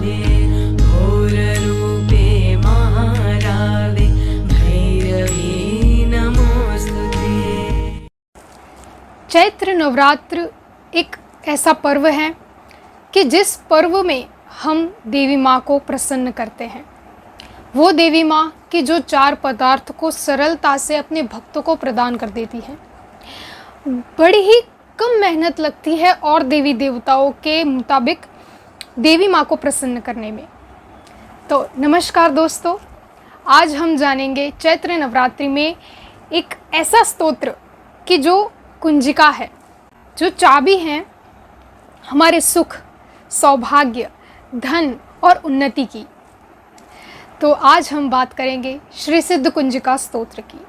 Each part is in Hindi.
काले घोररूपे महारावे भैरवी नमोस्तुते। चैत्र नवरात्र एक ऐसा पर्व है कि जिस पर्व में हम देवी माँ को प्रसन्न करते हैं। वो देवी माँ कि जो 4 पदार्थ को सरलता से अपने भक्तों को प्रदान कर देती है। बड़ी ही कम मेहनत लगती है और देवी देवताओं के मुताबिक देवी माँ को प्रसन्न करने में। तो नमस्कार दोस्तों, आज हम जानेंगे चैत्र नवरात्रि में एक ऐसा स्तोत्र कि जो कुंजिका है, जो चाबी है हमारे सुख, सौभाग्य, धन और उन्नति की। तो आज हम बात करेंगे श्री सिद्ध कुंजिका स्तोत्र की।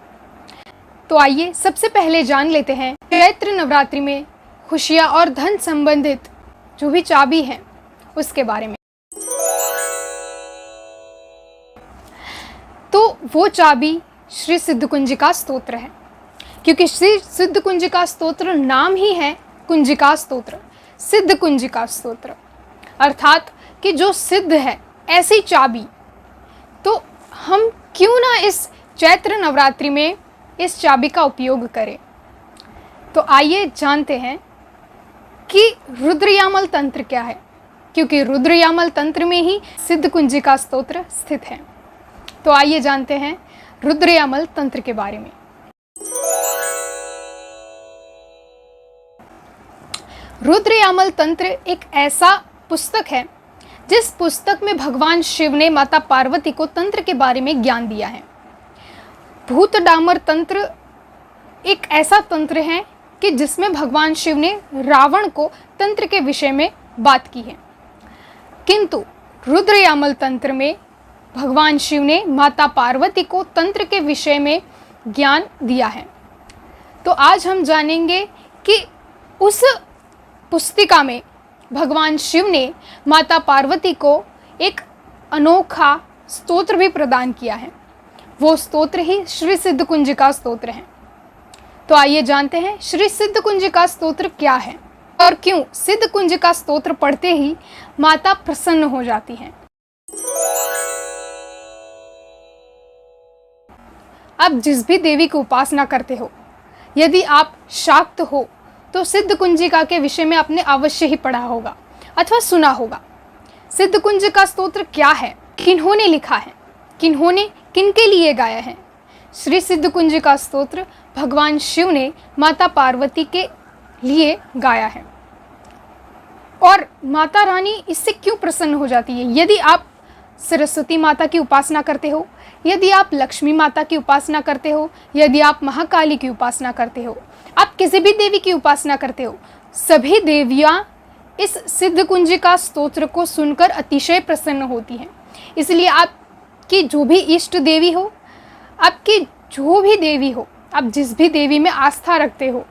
तो आइए सबसे पहले जान लेते हैं चैत्र नवरात्रि में खुशियाँ और धन संबंधित जो भी चाबी है उसके बारे में। तो वो चाबी श्री सिद्ध कुंजिका स्तोत्र है, क्योंकि श्री सिद्ध कुंजिका स्तोत्र नाम ही है कुंजिका स्तोत्र, सिद्ध कुंजिका स्तोत्र, अर्थात कि जो सिद्ध है ऐसी चाबी। तो हम क्यों ना इस चैत्र नवरात्रि में इस चाबी का उपयोग करें। तो आइए जानते हैं कि रुद्रयामल तंत्र क्या है, क्योंकि रुद्रयामल तंत्र में ही सिद्ध कुंजिका स्तोत्र स्थित है। तो आइए जानते हैं रुद्रयामल तंत्र के बारे में। रुद्रयामल तंत्र एक ऐसा पुस्तक है जिस पुस्तक में भगवान शिव ने माता पार्वती को तंत्र के बारे में ज्ञान दिया है। भूत डामर तंत्र एक ऐसा तंत्र है कि जिसमें भगवान शिव ने रावण को तंत्र के विषय में बात की है, किंतु रुद्रयामल तंत्र में भगवान शिव ने माता पार्वती को तंत्र के विषय में ज्ञान दिया है। तो आज हम जानेंगे कि उस पुस्तिका में भगवान शिव ने माता पार्वती को एक अनोखा स्तोत्र भी प्रदान किया है। वो स्तोत्र ही श्री सिद्ध कुंजिका स्तोत्र है। तो आइए जानते हैं श्री सिद्ध कुंजिका स्तोत्र क्या है और क्यों सिद्ध कुंजिका स्तोत्र पढ़ते ही माता प्रसन्न हो जाती हैं। आप जिस भी देवी की उपासना करते हो, यदि आप शाक्त हो तो सिद्ध कुंजिका के विषय में आपने अवश्य ही पढ़ा होगा अथवा सुना होगा। सिद्ध कुंजिका स्तोत्र क्या है, किन्होंने लिखा है, किन्होंने किनके लिए गाया है। श्री सिद्ध कुंजिका स्तोत्र भगवान शिव ने माता पार्वती के लिए गाया है। और माता रानी इससे क्यों प्रसन्न हो जाती है। यदि आप सरस्वती माता की उपासना करते हो, यदि आप लक्ष्मी माता की उपासना करते हो, यदि आप महाकाली की उपासना करते हो, आप किसी भी देवी की उपासना करते हो, सभी देवियाँ इस सिद्ध कुंजिका स्तोत्र को सुनकर अतिशय प्रसन्न होती हैं। इसलिए आपकी जो भी इष्ट देवी हो, आपकी जो भी देवी हो, आप जिस भी देवी में आस्था रखते हो,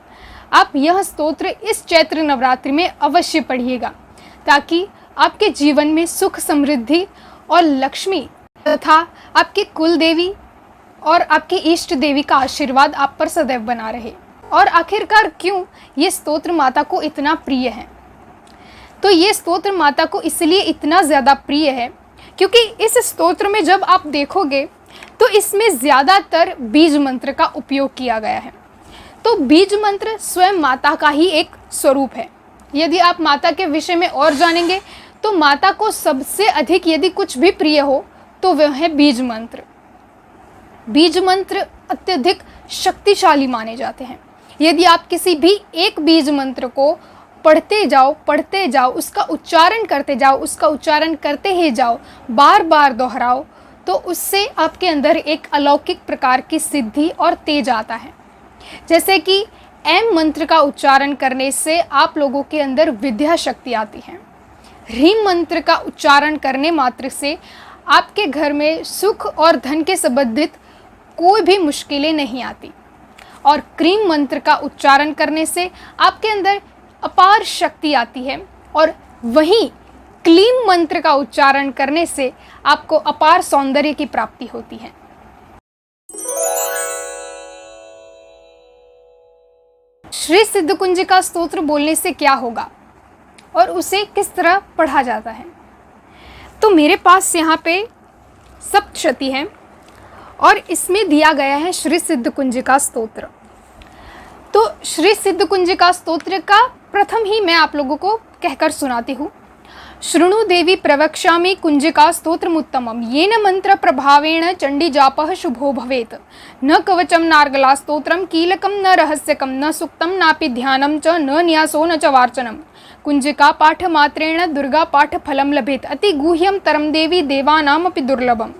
आप यह स्तोत्र इस चैत्र नवरात्रि में अवश्य पढ़िएगा, ताकि आपके जीवन में सुख, समृद्धि और लक्ष्मी तथा आपकी कुल देवी और आपकी इष्ट देवी का आशीर्वाद आप पर सदैव बना रहे। और आखिरकार क्यों ये स्तोत्र माता को इतना प्रिय है। तो ये स्तोत्र माता को इसलिए इतना ज़्यादा प्रिय है क्योंकि इस स्तोत्र में जब आप देखोगे तो इसमें ज़्यादातर बीज मंत्र का उपयोग किया गया है। तो बीज मंत्र स्वयं माता का ही एक स्वरूप है। यदि आप माता के विषय में और जानेंगे तो माता को सबसे अधिक यदि कुछ भी प्रिय हो तो वह है बीज मंत्र। बीज मंत्र अत्यधिक शक्तिशाली माने जाते हैं। यदि आप किसी भी एक बीज मंत्र को पढ़ते जाओ, उसका उच्चारण करते ही जाओ, बार बार दोहराओ, तो उससे आपके अंदर एक अलौकिक प्रकार की सिद्धि और तेज आता है। जैसे कि एम मंत्र का उच्चारण करने से आप लोगों के अंदर विद्या शक्ति आती है। ह्रीम मंत्र का उच्चारण करने मात्र से आपके घर में सुख और धन के संबंधित कोई भी मुश्किलें नहीं आती। और क्रीम मंत्र का उच्चारण करने से आपके अंदर अपार शक्ति आती है। और वहीं क्लीम मंत्र का उच्चारण करने से आपको अपार सौंदर्य की प्राप्ति होती है। श्री सिद्ध कुंजिका स्तोत्र बोलने से क्या होगा और उसे किस तरह पढ़ा जाता है। तो मेरे पास यहाँ पे सप्तशती है और इसमें दिया गया है श्री सिद्ध कुंजिका स्तोत्र। तो श्री सिद्ध कुंजिका स्तोत्र का प्रथम ही मैं आप लोगों को कहकर सुनाती हूँ। शृणु देवी प्रवक्ष्यामि कुंजिका स्तोत्रमुत्तमं येन मंत्र प्रभावेण चंडी जापः शुभो भवेत्। न कवचम नार्गला स्तोत्रम कीलकम न रहस्यकम न सुक्तम नापि ध्यानं च न न्यासो न च वार्चनम। कुंजिका पाठ मात्रेण दुर्गा पाठ फलं लभेत। अति गुह्यं तरम देवी देवानामपि दुर्लभम।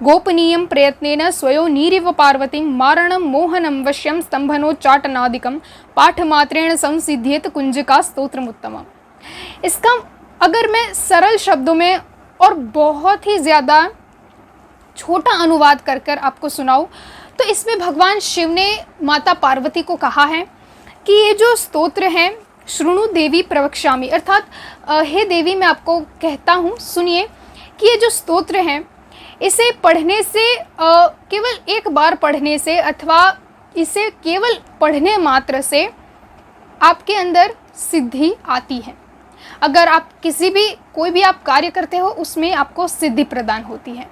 गोपनीयं प्रयत्नेन स्वयो नीरिव पार्वतीं मारणं मोहनं वश्यं स्तंभनोच्चाटनादिकं पाठ मात्रेण संसिध्येत कुंजिका स्तोत्रमुत्तमम्। इसका अगर मैं सरल शब्दों में और बहुत ही ज़्यादा छोटा अनुवाद कर कर आपको सुनाऊं तो इसमें भगवान शिव ने माता पार्वती को कहा है कि ये जो स्तोत्र हैं शृणु देवी प्रवक्ष्यामि, अर्थात हे देवी मैं आपको कहता हूँ सुनिए कि ये जो स्तोत्र हैं इसे पढ़ने से केवल एक बार पढ़ने से अथवा इसे केवल पढ़ने मात्र से आपके अंदर सिद्धि आती है। अगर आप कोई भी आप कार्य करते हो उसमें आपको सिद्धि प्रदान होती है।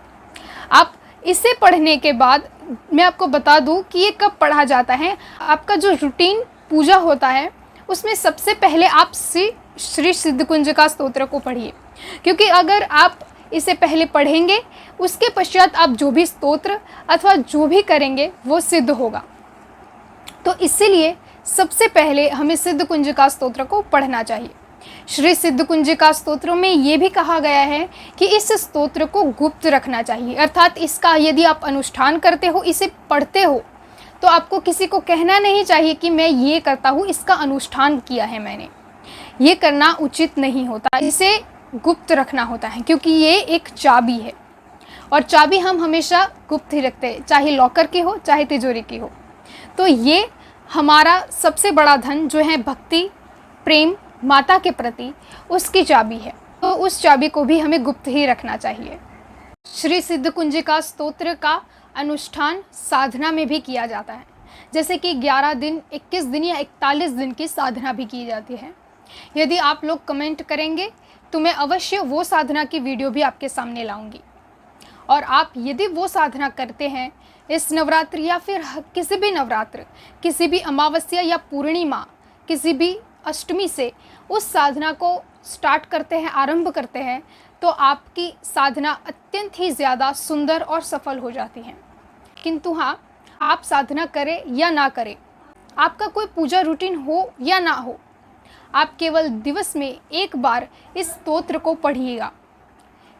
आप इसे पढ़ने के बाद मैं आपको बता दूं कि ये कब पढ़ा जाता है। आपका जो रूटीन पूजा होता है उसमें सबसे पहले आप श्री सिद्ध कुंजिका स्तोत्र को पढ़िए, क्योंकि अगर आप इसे पहले पढ़ेंगे उसके पश्चात आप जो भी स्तोत्र अथवा जो भी करेंगे वो सिद्ध होगा। तो इसीलिए सबसे पहले हमें सिद्ध कुंजिका स्तोत्र को पढ़ना चाहिए। श्री सिद्ध कुंजिका स्तोत्रों में ये भी कहा गया है कि इस स्तोत्र को गुप्त रखना चाहिए, अर्थात इसका यदि आप अनुष्ठान करते हो, इसे पढ़ते हो, तो आपको किसी को कहना नहीं चाहिए कि मैं ये करता हूँ, इसका अनुष्ठान किया है मैंने। ये करना उचित नहीं होता, इसे गुप्त रखना होता है, क्योंकि ये एक चाबी है और चाबी हम हमेशा गुप्त ही रखते हैं, चाहे लॉकर की हो चाहे तिजोरी की हो। तो ये हमारा सबसे बड़ा धन जो है भक्ति, प्रेम माता के प्रति, उसकी चाबी है। तो उस चाबी को भी हमें गुप्त ही रखना चाहिए। श्री सिद्ध कुंजिका स्तोत्र का अनुष्ठान साधना में भी किया जाता है, जैसे कि 11 दिन, 21 दिन या 41 दिन की साधना भी की जाती है। यदि आप लोग कमेंट करेंगे तो मैं अवश्य वो साधना की वीडियो भी आपके सामने लाऊंगी। और आप यदि वो साधना करते हैं इस नवरात्र या फिर किसी भी नवरात्र, किसी भी अमावस्या या पूर्णिमा, किसी भी अष्टमी से उस साधना को स्टार्ट करते हैं, आरंभ करते हैं, तो आपकी साधना अत्यंत ही ज़्यादा सुंदर और सफल हो जाती है। किंतु हाँ, आप साधना करें या ना करें, आपका कोई पूजा रूटीन हो या ना हो, आप केवल दिवस में एक बार इस स्तोत्र को पढ़िएगा।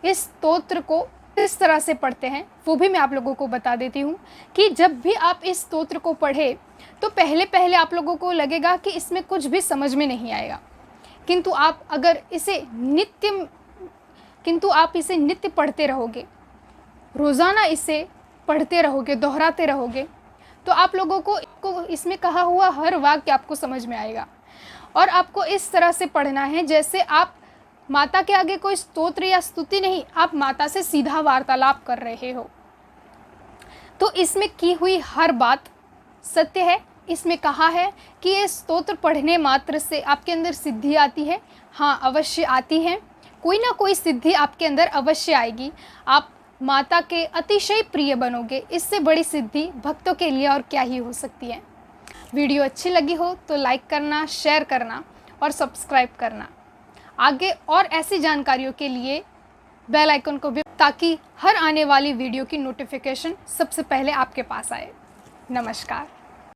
इस स्तोत्र को किस तरह से पढ़ते हैं वो भी मैं आप लोगों को बता देती हूँ कि जब भी आप इस स्तोत्र को पढ़े तो पहले पहले आप लोगों को लगेगा कि इसमें कुछ भी समझ में नहीं आएगा, किंतु आप इसे नित्य पढ़ते रहोगे, रोज़ाना इसे पढ़ते रहोगे, दोहराते रहोगे, तो आप लोगों को इसमें कहा हुआ हर वाक्य आपको समझ में आएगा। और आपको इस तरह से पढ़ना है जैसे आप माता के आगे कोई स्तोत्र या स्तुति नहीं, आप माता से सीधा वार्तालाप कर रहे हो। तो इसमें की हुई हर बात सत्य है। इसमें कहा है कि ये स्तोत्र पढ़ने मात्र से आपके अंदर सिद्धि आती है। हाँ, अवश्य आती है, कोई ना कोई सिद्धि आपके अंदर अवश्य आएगी। आप माता के अतिशय प्रिय बनोगे। इससे बड़ी सिद्धि भक्तों के लिए और क्या ही हो सकती है। वीडियो अच्छी लगी हो तो लाइक करना, शेयर करना और सब्सक्राइब करना। आगे और ऐसी जानकारियों के लिए बेल आइकन को भी, ताकि हर आने वाली वीडियो की नोटिफिकेशन सबसे पहले आपके पास आए। नमस्कार।